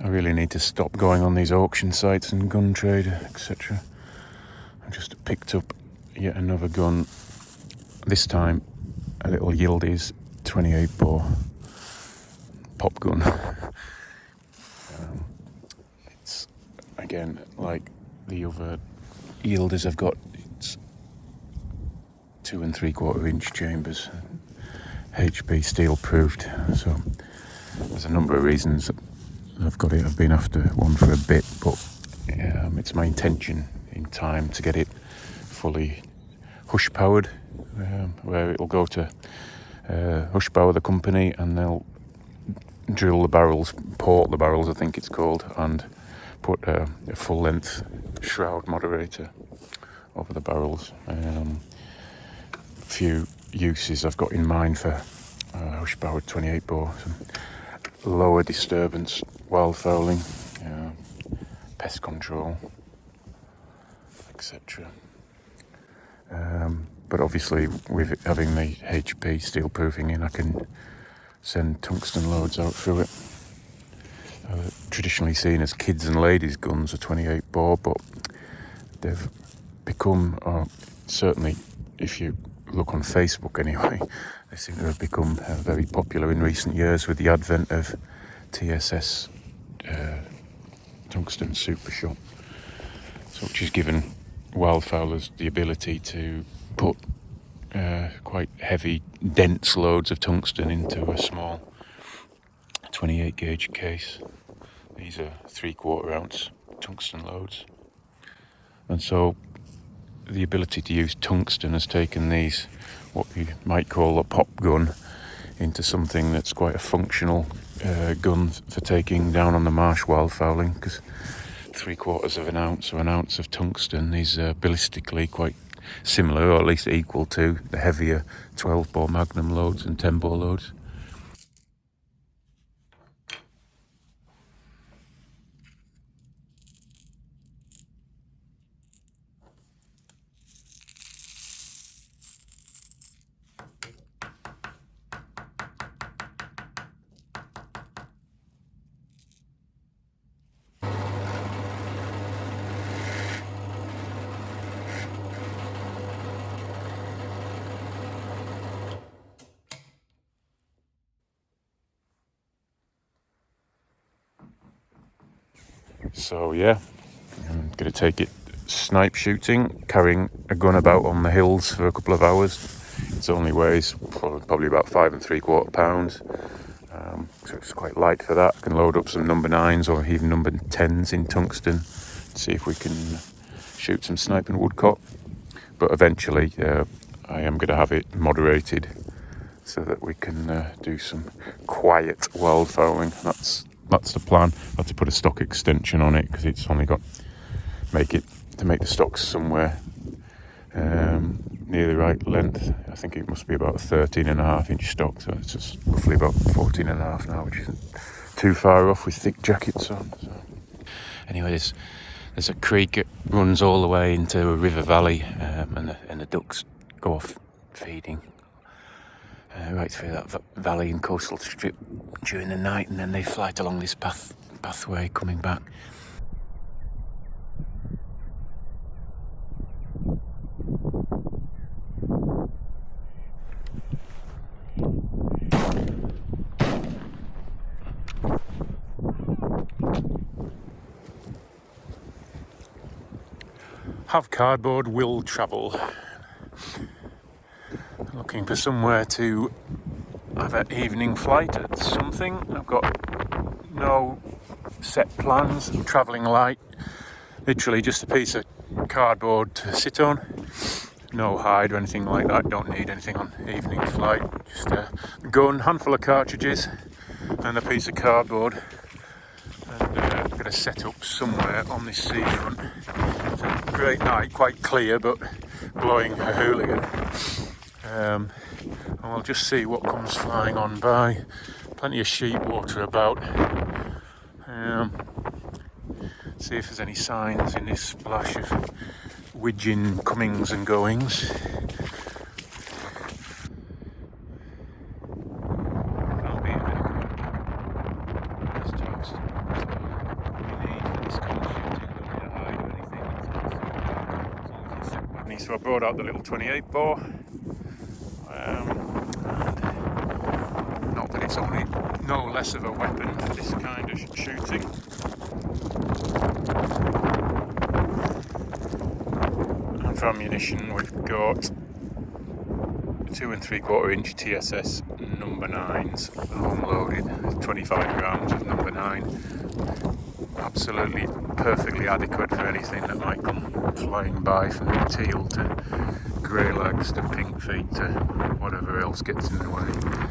I really need to stop going on these auction sites and gun trader, etc. I just picked up yet another gun, this time a little Yildiz 28 bore pop gun. It's again like the other Yildiz I've got. It's 2 3/4 inch chambers, HP steel proofed. So there's a number of reasons that I've got it. I've been after one for a bit, but it's my intention in time to get it fully Hushpowered, where it'll go to Hushpower, the company, and they'll drill the barrels, port the barrels, I think it's called, and put a full-length shroud moderator over the barrels. A few uses I've got in mind for Hushpower 28 bore: some lower disturbance wildfowling, pest control, etc. But obviously, with having the HP steel proofing in, I can send tungsten loads out through it. Traditionally seen as kids and ladies guns are 28 bore, but they've become, or certainly if you look on Facebook anyway, they seem to have become very popular in recent years with the advent of TSS tungsten super shot, so which has given wildfowlers the ability to put quite heavy, dense loads of tungsten into a small 28 gauge case. These are 3/4 ounce tungsten loads, and so the ability to use tungsten has taken these, what you might call a pop gun, into something that's quite a functional gun for taking down on the marsh wildfowling, because 3/4 ounce or an ounce of tungsten is ballistically quite similar, or at least equal to the heavier 12 bore magnum loads and 10 bore loads. So yeah, I'm going to take it snipe shooting, carrying a gun about on the hills for a couple of hours. It only weighs probably about 5 3/4 pounds, so it's quite light for that. I can load up some number 9s or even number 10s in tungsten, see if we can shoot some snipe and woodcock. But eventually I am going to have it moderated so that we can do some quiet wildfowling. That's the plan. I have to put a stock extension on it because it's only got make the stocks somewhere near the right length. I think it must be about a 13.5 inch stock, so it's just roughly about 14.5 now, which isn't too far off with thick jackets on. So anyway, there's a creek that runs all the way into a river valley, and the ducks go off feeding right through that valley and coastal strip during the night, and then they flight along this pathway coming back. Have cardboard, will travel. Looking for somewhere to have an evening flight at something. I've got no set plans. I'm travelling light, literally just a piece of cardboard to sit on. No hide or anything like that. Don't need anything on evening flight. Just a gun, handful of cartridges, and a piece of cardboard. And I'm going to set up somewhere on this seafront. It's a great night, quite clear, but blowing a hooligan. And we'll just see what comes flying on by. Plenty of sheep water about. See if there's any signs in this splash of wigeon comings and goings. Can't beat it. It's toast. So I brought out the little 28 bore. Not that it's only no less of a weapon for this kind of shooting. And for ammunition, we've got 2 3/4 inch TSS number 9s, home loaded, 25 grams of number 9. Absolutely perfectly adequate for anything that might come flying by, from teal to grey legs to pink feet to whatever else gets in the way.